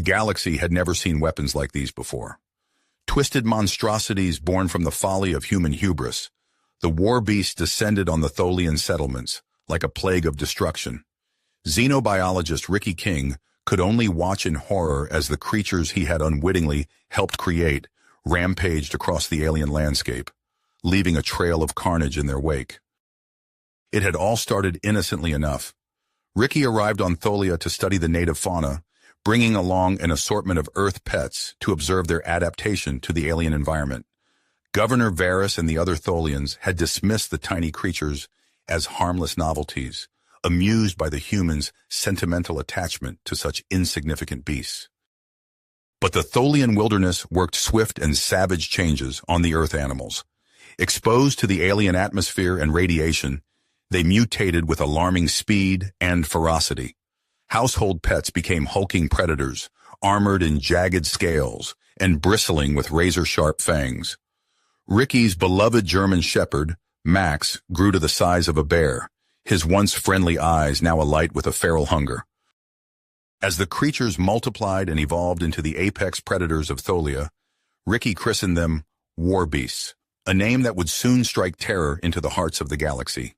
galaxy had never seen weapons like these before. Twisted monstrosities born from the folly of human hubris, the Warbeasts descended on the Tholian settlements like a plague of destruction. Xenobiologist Ricky King could only watch in horror as the creatures he had unwittingly helped create rampaged across the alien landscape, leaving a trail of carnage in their wake. It had all started innocently enough. Ricky arrived on Tholia to study the native fauna, bringing along an assortment of Earth pets to observe their adaptation to the alien environment. Governor Varys and the other Tholians had dismissed the tiny creatures as harmless novelties, amused by the humans' sentimental attachment to such insignificant beasts. But the Tholian wilderness worked swift and savage changes on the Earth animals. Exposed to the alien atmosphere and radiation, they mutated with alarming speed and ferocity. Household pets became hulking predators, armored in jagged scales and bristling with razor-sharp fangs. Ricky's beloved German shepherd, Max, grew to the size of a bear, his once friendly eyes now alight with a feral hunger. As the creatures multiplied and evolved into the apex predators of Tholia, Ricky christened them Warbeasts, a name that would soon strike terror into the hearts of the galaxy.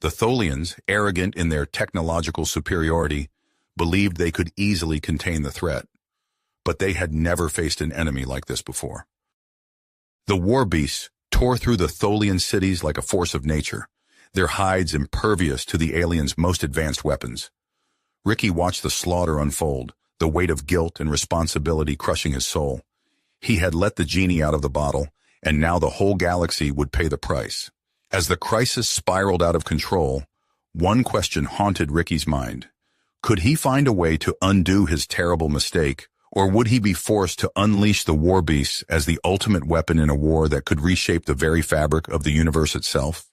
The Tholians, arrogant in their technological superiority, believed they could easily contain the threat, but they had never faced an enemy like this before. The Warbeasts tore through the Tholian cities like a force of nature, their hides impervious to the aliens' most advanced weapons. Ricky watched the slaughter unfold, the weight of guilt and responsibility crushing his soul. He had let the genie out of the bottle, and now the whole galaxy would pay the price. As the crisis spiraled out of control, one question haunted Ricky's mind. Could he find a way to undo his terrible mistake, or would he be forced to unleash the Warbeasts as the ultimate weapon in a war that could reshape the very fabric of the universe itself?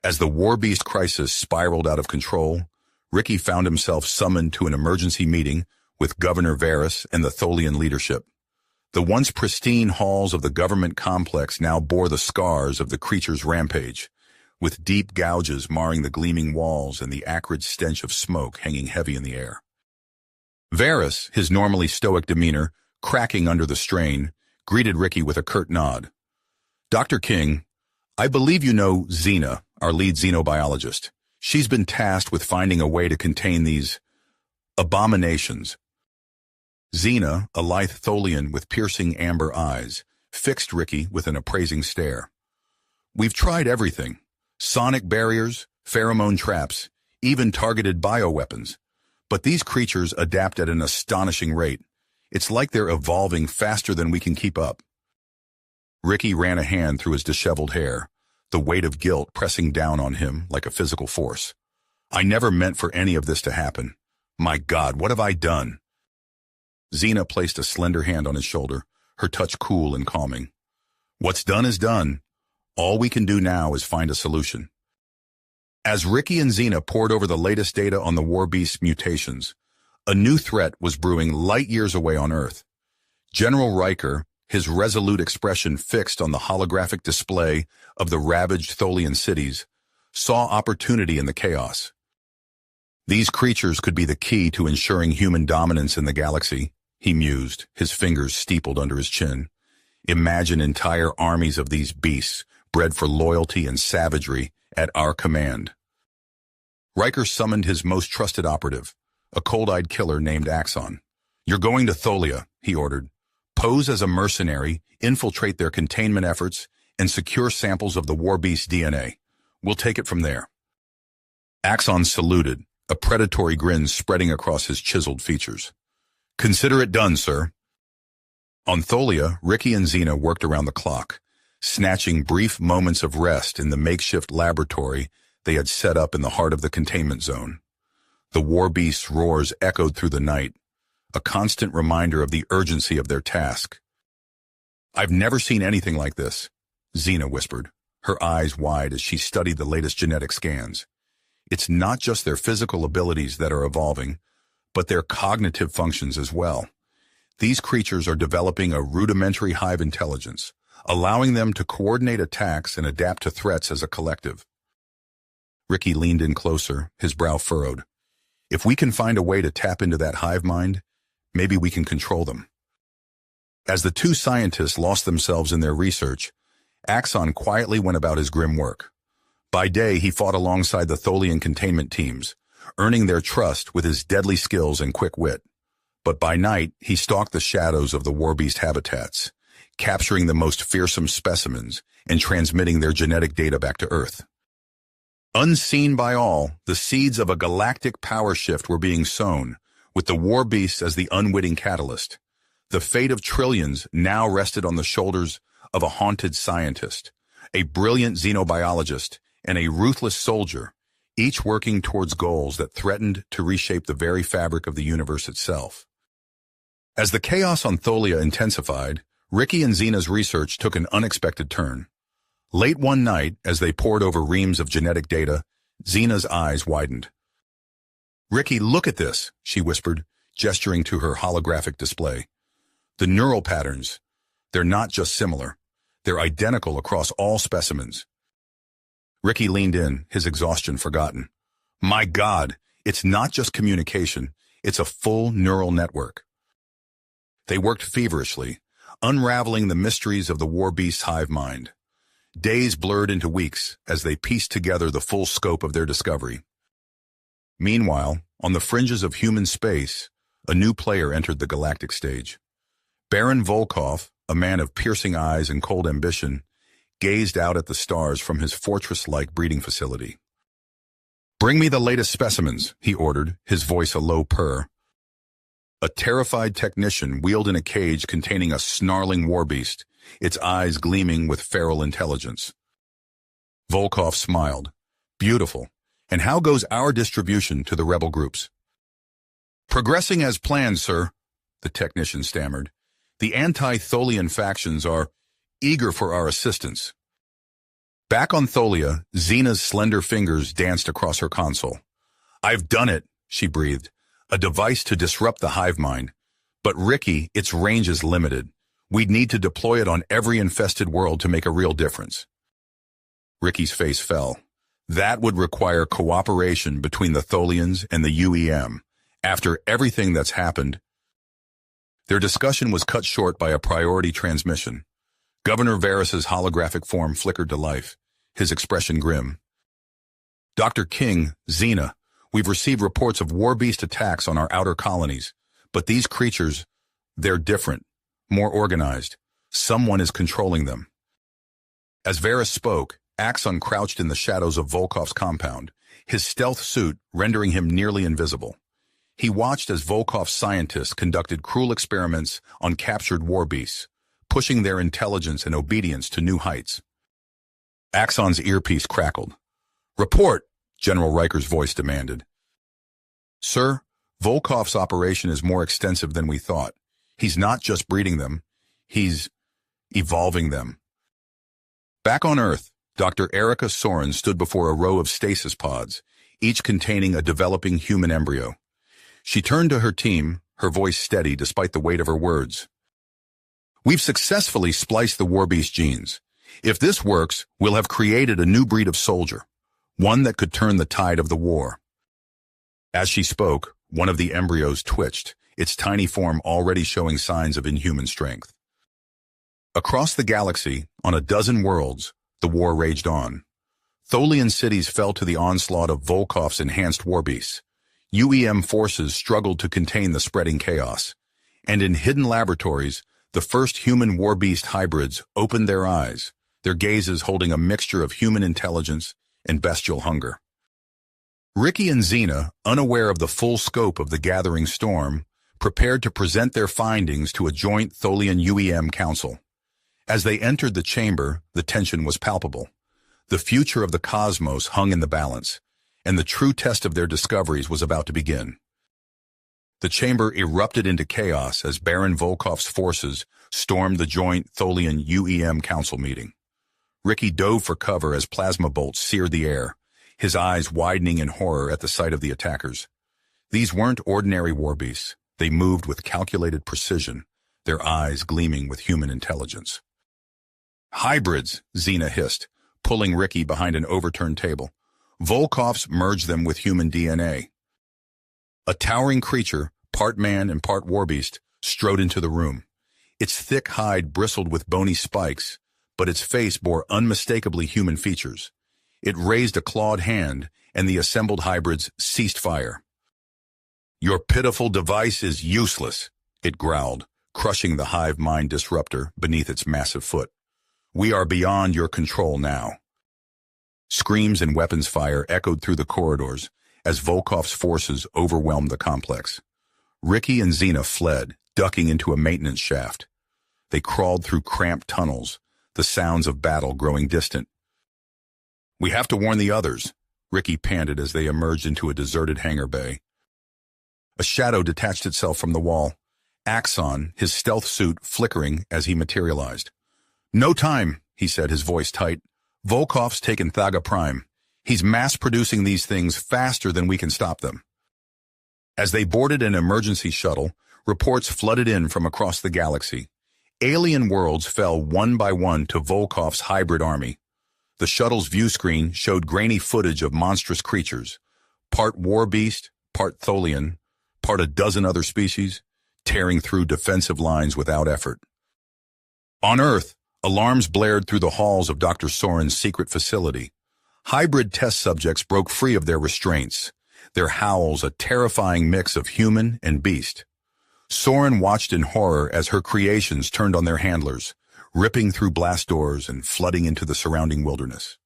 As the Warbeast crisis spiraled out of control, Ricky found himself summoned to an emergency meeting with Governor Varys and the Tholian leadership. The once pristine halls of the government complex now bore the scars of the creature's rampage, with deep gouges marring the gleaming walls and the acrid stench of smoke hanging heavy in the air. Varys, his normally stoic demeanor cracking under the strain, greeted Ricky with a curt nod. "Dr. King, I believe you know Xena, our lead xenobiologist. She's been tasked with finding a way to contain these abominations." Xena, a lithe Tholian with piercing amber eyes, fixed Ricky with an appraising stare. "We've tried everything. Sonic barriers, pheromone traps, even targeted bioweapons. But these creatures adapt at an astonishing rate. It's like they're evolving faster than we can keep up." Ricky ran a hand through his disheveled hair, the weight of guilt pressing down on him like a physical force. "I never meant for any of this to happen. My God, what have I done?" Xena placed a slender hand on his shoulder, her touch cool and calming. "What's done is done. All we can do now is find a solution." As Ricky and Xena pored over the latest data on the Warbeast mutations, a new threat was brewing light years away on Earth. General Riker, his resolute expression fixed on the holographic display of the ravaged Tholian cities, saw opportunity in the chaos. These creatures could be the key to ensuring human dominance in the galaxy, he mused, his fingers steepled under his chin. Imagine entire armies of these beasts, bred for loyalty and savagery, at our command. Riker summoned his most trusted operative, a cold-eyed killer named Axon. "You're going to Tholia," he ordered. "Pose as a mercenary, infiltrate their containment efforts, and secure samples of the Warbeast DNA. We'll take it from there." Axon saluted, a predatory grin spreading across his chiseled features. "Consider it done, sir." On Tholia, Ricky and Xena worked around the clock, snatching brief moments of rest in the makeshift laboratory they had set up in the heart of the containment zone. The Warbeast's roars echoed through the night, a constant reminder of the urgency of their task. "I've never seen anything like this," Xena whispered, her eyes wide as she studied the latest genetic scans. "It's not just their physical abilities that are evolving, but their cognitive functions as well. These creatures are developing a rudimentary hive intelligence, allowing them to coordinate attacks and adapt to threats as a collective." Ricky leaned in closer, his brow furrowed. "If we can find a way to tap into that hive mind, Maybe we can control them. As the two scientists lost themselves in their research, Axon quietly went about his grim work. By day, he fought alongside the Tholian containment teams, earning their trust with his deadly skills and quick wit. But by night, he stalked the shadows of the Warbeast habitats, capturing the most fearsome specimens and transmitting their genetic data back to Earth. Unseen by all, the seeds of a galactic power shift were being sown, with the Warbeasts as the unwitting catalyst. The fate of trillions now rested on the shoulders of a haunted scientist, a brilliant xenobiologist, and a ruthless soldier, each working towards goals that threatened to reshape the very fabric of the universe itself. As the chaos on Tholia intensified, Ricky and Xena's research took an unexpected turn. Late one night, as they pored over reams of genetic data, Xena's eyes widened. "Ricky, look at this," she whispered, gesturing to her holographic display. "The neural patterns, they're not just similar. They're identical across all specimens." Ricky leaned in, his exhaustion forgotten. "My God, it's not just communication, it's a full neural network." They worked feverishly, unraveling the mysteries of the Warbeast's hive mind. Days blurred into weeks as they pieced together the full scope of their discovery. Meanwhile, on the fringes of human space, a new player entered the galactic stage. Baron Volkov, a man of piercing eyes and cold ambition, gazed out at the stars from his fortress-like breeding facility. "Bring me the latest specimens," he ordered, his voice a low purr. A terrified technician wheeled in a cage containing a snarling warbeast, its eyes gleaming with feral intelligence. Volkov smiled. "Beautiful. And how goes our distribution to the rebel groups?" "Progressing as planned, sir," the technician stammered. "The anti-Tholian factions are eager for our assistance." Back on Tholia, Xena's slender fingers danced across her console. "I've done it," she breathed. "A device to disrupt the hive mind. But Ricky, its range is limited. We'd need to deploy it on every infested world to make a real difference." Ricky's face fell. "That would require cooperation between the Tholians and the UEM. After everything that's happened..." Their discussion was cut short by a priority transmission. Governor Varys's holographic form flickered to life, his expression grim. "Dr. King, Xena, we've received reports of Warbeast attacks on our outer colonies, but these creatures, they're different, more organized. Someone is controlling them." As Varys spoke, Axon crouched in the shadows of Volkov's compound, his stealth suit rendering him nearly invisible. He watched as Volkov's scientists conducted cruel experiments on captured warbeasts, pushing their intelligence and obedience to new heights. Axon's earpiece crackled. "Report," General Riker's voice demanded. "Sir, Volkov's operation is more extensive than we thought. He's not just breeding them, he's evolving them." Back on Earth, Dr. Erica Soren stood before a row of stasis pods, each containing a developing human embryo. She turned to her team, her voice steady despite the weight of her words. "We've successfully spliced the Warbeast genes. If this works, we'll have created a new breed of soldier, one that could turn the tide of the war." As she spoke, one of the embryos twitched, its tiny form already showing signs of inhuman strength. Across the galaxy, on a dozen worlds, the war raged on. Tholian cities fell to the onslaught of Volkov's enhanced warbeasts. UEM forces struggled to contain the spreading chaos. And in hidden laboratories, the first human warbeast hybrids opened their eyes, their gazes holding a mixture of human intelligence and bestial hunger. Ricky and Xena, unaware of the full scope of the gathering storm, prepared to present their findings to a joint Tholian UEM council. As they entered the chamber, the tension was palpable. The future of the cosmos hung in the balance, and the true test of their discoveries was about to begin. The chamber erupted into chaos as Baron Volkov's forces stormed the joint Tholian UEM council meeting. Ricky dove for cover as plasma bolts seared the air, his eyes widening in horror at the sight of the attackers. These weren't ordinary warbeasts. They moved with calculated precision, their eyes gleaming with human intelligence. "Hybrids," Xena hissed, pulling Ricky behind an overturned table. "Volkov's merged them with human DNA." A towering creature, part man and part warbeast, strode into the room. Its thick hide bristled with bony spikes, but its face bore unmistakably human features. It raised a clawed hand, and the assembled hybrids ceased fire. "Your pitiful device is useless," it growled, crushing the hive mind disruptor beneath its massive foot. "We are beyond your control now." Screams and weapons fire echoed through the corridors as Volkov's forces overwhelmed the complex. Ricky and Xena fled, ducking into a maintenance shaft. They crawled through cramped tunnels, the sounds of battle growing distant. "We have to warn the others," Ricky panted as they emerged into a deserted hangar bay. A shadow detached itself from the wall, Axon, his stealth suit flickering as he materialized. "No time," he said, his voice tight. "Volkov's taken Thaga Prime. He's mass-producing these things faster than we can stop them." As they boarded an emergency shuttle, reports flooded in from across the galaxy. Alien worlds fell one by one to Volkov's hybrid army. The shuttle's view screen showed grainy footage of monstrous creatures, part warbeast, part Tholian, part a dozen other species, tearing through defensive lines without effort. On Earth, alarms blared through the halls of Dr. Soren's secret facility. Hybrid test subjects broke free of their restraints, their howls a terrifying mix of human and beast. Soren watched in horror as her creations turned on their handlers, ripping through blast doors and flooding into the surrounding wilderness.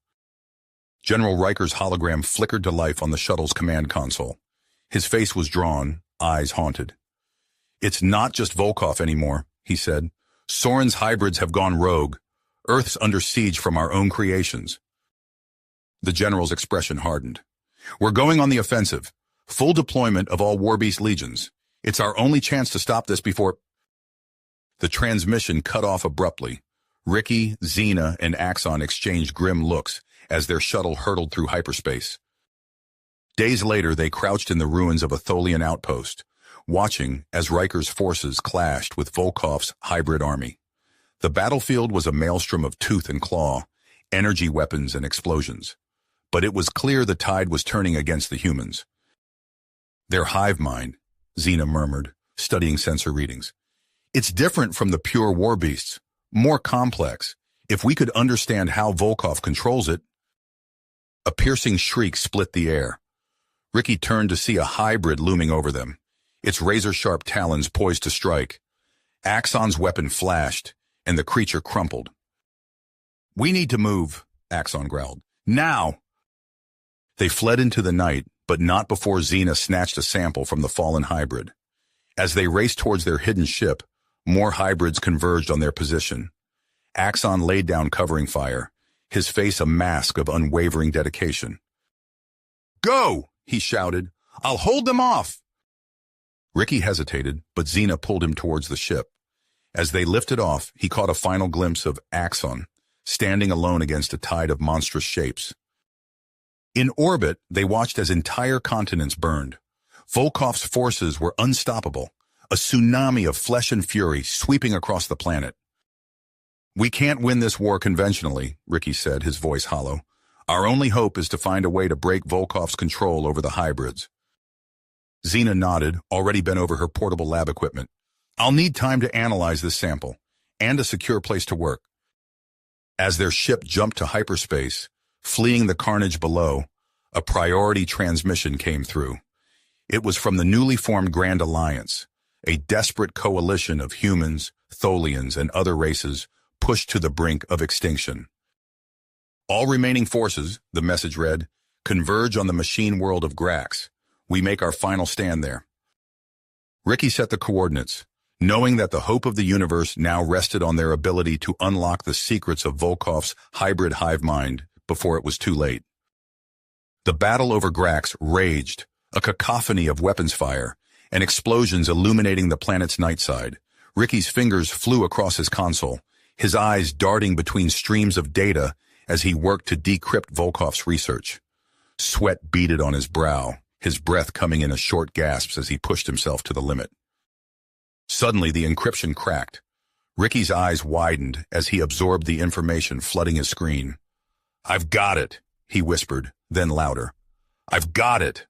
General Riker's hologram flickered to life on the shuttle's command console. His face was drawn, eyes haunted. "It's not just Volkov anymore," he said. "Soren's hybrids have gone rogue. Earth's under siege from our own creations." The general's expression hardened. "We're going on the offensive. Full deployment of all Warbeast legions. It's our only chance to stop this before—" The transmission cut off abruptly. Ricky, Xena, and Axon exchanged grim looks as their shuttle hurtled through hyperspace. Days later, they crouched in the ruins of a Tholian outpost, watching as Riker's forces clashed with Volkov's hybrid army. The battlefield was a maelstrom of tooth and claw, energy weapons and explosions. But it was clear the tide was turning against the humans. "Their hive mind," Xena murmured, studying sensor readings. "It's different from the pure warbeasts, more complex. If we could understand how Volkov controls it—" A piercing shriek split the air. Ricky turned to see a hybrid looming over them, its razor-sharp talons poised to strike. Axon's weapon flashed, and the creature crumpled. "We need to move," Axon growled. "Now!" They fled into the night, but not before Xena snatched a sample from the fallen hybrid. As they raced towards their hidden ship, more hybrids converged on their position. Axon laid down covering fire, his face a mask of unwavering dedication. "Go!" he shouted. "I'll hold them off!" Ricky hesitated, but Xena pulled him towards the ship. As they lifted off, he caught a final glimpse of Axon, standing alone against a tide of monstrous shapes. In orbit, they watched as entire continents burned. Volkov's forces were unstoppable, a tsunami of flesh and fury sweeping across the planet. "We can't win this war conventionally," Ricky said, his voice hollow. "Our only hope is to find a way to break Volkov's control over the hybrids." Xena nodded, already bent over her portable lab equipment. "I'll need time to analyze this sample, and a secure place to work." As their ship jumped to hyperspace, fleeing the carnage below, a priority transmission came through. It was from the newly formed Grand Alliance, a desperate coalition of humans, Tholians, and other races pushed to the brink of extinction. "All remaining forces," the message read, "converge on the machine world of Grax. We make our final stand there." Ricky set the coordinates, knowing that the hope of the universe now rested on their ability to unlock the secrets of Volkov's hybrid hive mind before it was too late. The battle over Grax raged, a cacophony of weapons fire and explosions illuminating the planet's night side. Ricky's fingers flew across his console, his eyes darting between streams of data as he worked to decrypt Volkov's research. Sweat beaded on his brow, his breath coming in short gasps as he pushed himself to the limit. Suddenly, the encryption cracked. Ricky's eyes widened as he absorbed the information flooding his screen. "I've got it," he whispered, then louder. "I've got it."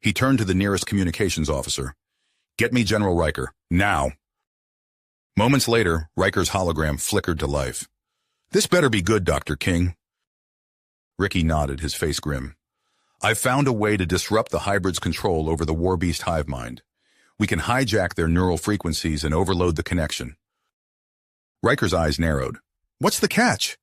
He turned to the nearest communications officer. Get me General Riker, now. Moments later, Riker's hologram flickered to life. This better be good, Dr. King. Ricky nodded, his face grim. I've found a way to disrupt the hybrid's control over the Warbeast hive mind. We can hijack their neural frequencies and overload the connection. Riker's eyes narrowed. What's the catch?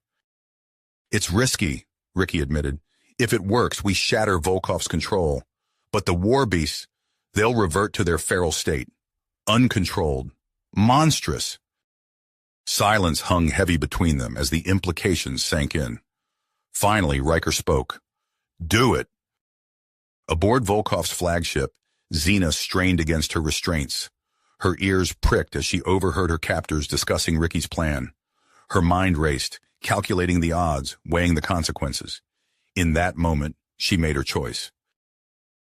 It's risky, Ricky admitted. If it works, we shatter Volkov's control. But the Warbeasts, they'll revert to their feral state. Uncontrolled. Monstrous. Silence hung heavy between them as the implications sank in. Finally, Riker spoke. Do it. Aboard Volkov's flagship, Xena strained against her restraints. Her ears pricked as she overheard her captors discussing Ricky's plan. Her mind raced, calculating the odds, weighing the consequences. In that moment, she made her choice.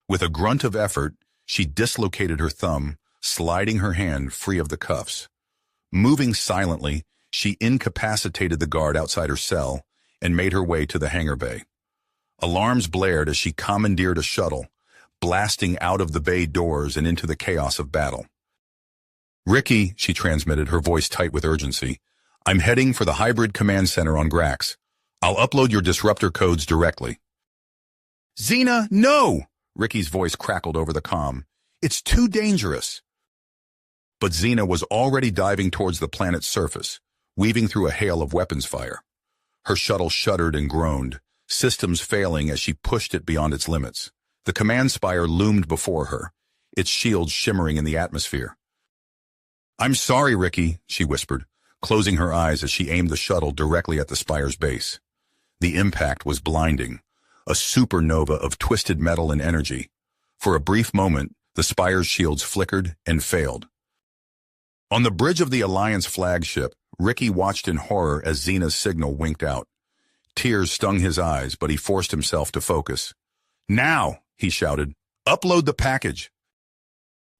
With a grunt of effort, she dislocated her thumb, sliding her hand free of the cuffs. Moving silently, she incapacitated the guard outside her cell and made her way to the hangar bay. Alarms blared as she commandeered a shuttle, blasting out of the bay doors and into the chaos of battle. Ricky, she transmitted, her voice tight with urgency, I'm heading for the hybrid command center on Grax. I'll upload your disruptor codes directly. Xena, no! Ricky's voice crackled over the comm. It's too dangerous. But Xena was already diving towards the planet's surface, weaving through a hail of weapons fire. Her shuttle shuddered and groaned, systems failing as she pushed it beyond its limits. The command spire loomed before her, its shields shimmering in the atmosphere. I'm sorry, Ricky, she whispered, closing her eyes as she aimed the shuttle directly at the spire's base. The impact was blinding, a supernova of twisted metal and energy. For a brief moment, the spire's shields flickered and failed. On the bridge of the Alliance flagship, Ricky watched in horror as Xena's signal winked out. Tears stung his eyes, but he forced himself to focus. Now, he shouted, upload the package.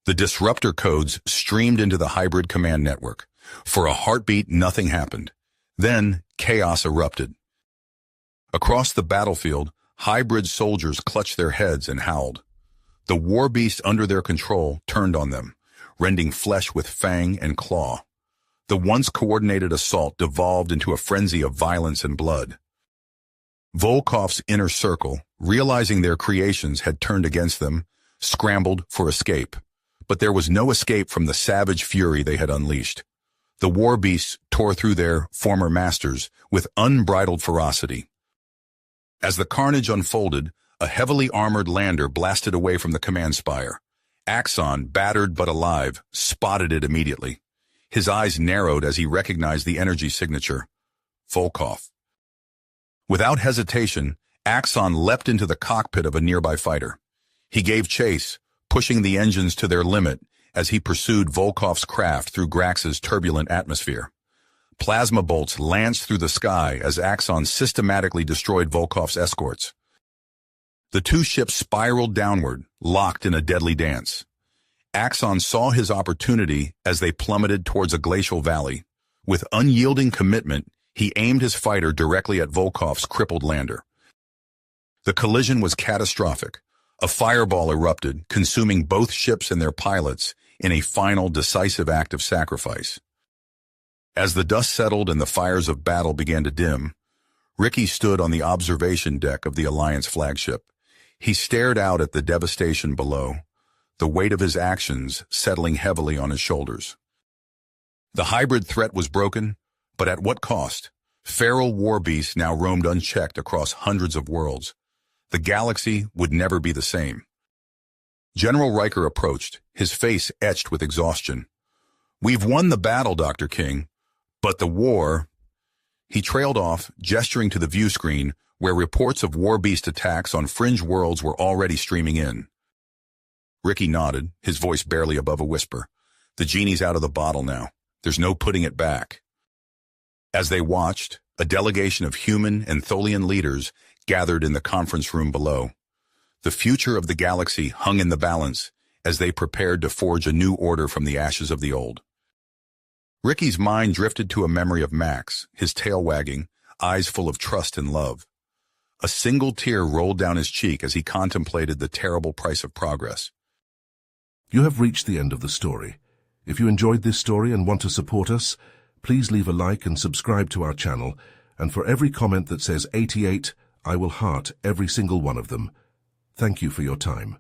The disruptor codes streamed into the hybrid command network. For a heartbeat, nothing happened. Then, chaos erupted. Across the battlefield, hybrid soldiers clutched their heads and howled. The Warbeast under their control turned on them, rending flesh with fang and claw. The once coordinated assault devolved into a frenzy of violence and blood. Volkov's inner circle, realizing their creations had turned against them, scrambled for escape. But there was no escape from the savage fury they had unleashed. The Warbeasts tore through their former masters with unbridled ferocity. As the carnage unfolded, a heavily armored lander blasted away from the command spire. Axon, battered but alive, spotted it immediately. His eyes narrowed as he recognized the energy signature. Volkov. Without hesitation, Axon leapt into the cockpit of a nearby fighter. He gave chase, pushing the engines to their limit as he pursued Volkov's craft through Grax's turbulent atmosphere. Plasma bolts lanced through the sky as Axon systematically destroyed Volkov's escorts. The two ships spiraled downward, locked in a deadly dance. Axon saw his opportunity as they plummeted towards a glacial valley. With unyielding commitment, he aimed his fighter directly at Volkov's crippled lander. The collision was catastrophic. A fireball erupted, consuming both ships and their pilots in a final decisive act of sacrifice. As the dust settled and the fires of battle began to dim, Ricky stood on the observation deck of the Alliance flagship. He stared out at the devastation below, the weight of his actions settling heavily on his shoulders. The hybrid threat was broken, but at what cost? Feral warbeasts now roamed unchecked across hundreds of worlds. The galaxy would never be the same. General Riker approached, his face etched with exhaustion. We've won the battle, Dr. King, but the war... He trailed off, gesturing to the view screen, where reports of warbeast attacks on fringe worlds were already streaming in. Ricky nodded, his voice barely above a whisper. The genie's out of the bottle now. There's no putting it back. As they watched, a delegation of human and Tholian leaders gathered in the conference room below. The future of the galaxy hung in the balance as they prepared to forge a new order from the ashes of the old. Ricky's mind drifted to a memory of Max, his tail wagging, eyes full of trust and love. A single tear rolled down his cheek as he contemplated the terrible price of progress. You have reached the end of the story. If you enjoyed this story and want to support us, please leave a like and subscribe to our channel, and for every comment that says 88, I will heart every single one of them. Thank you for your time.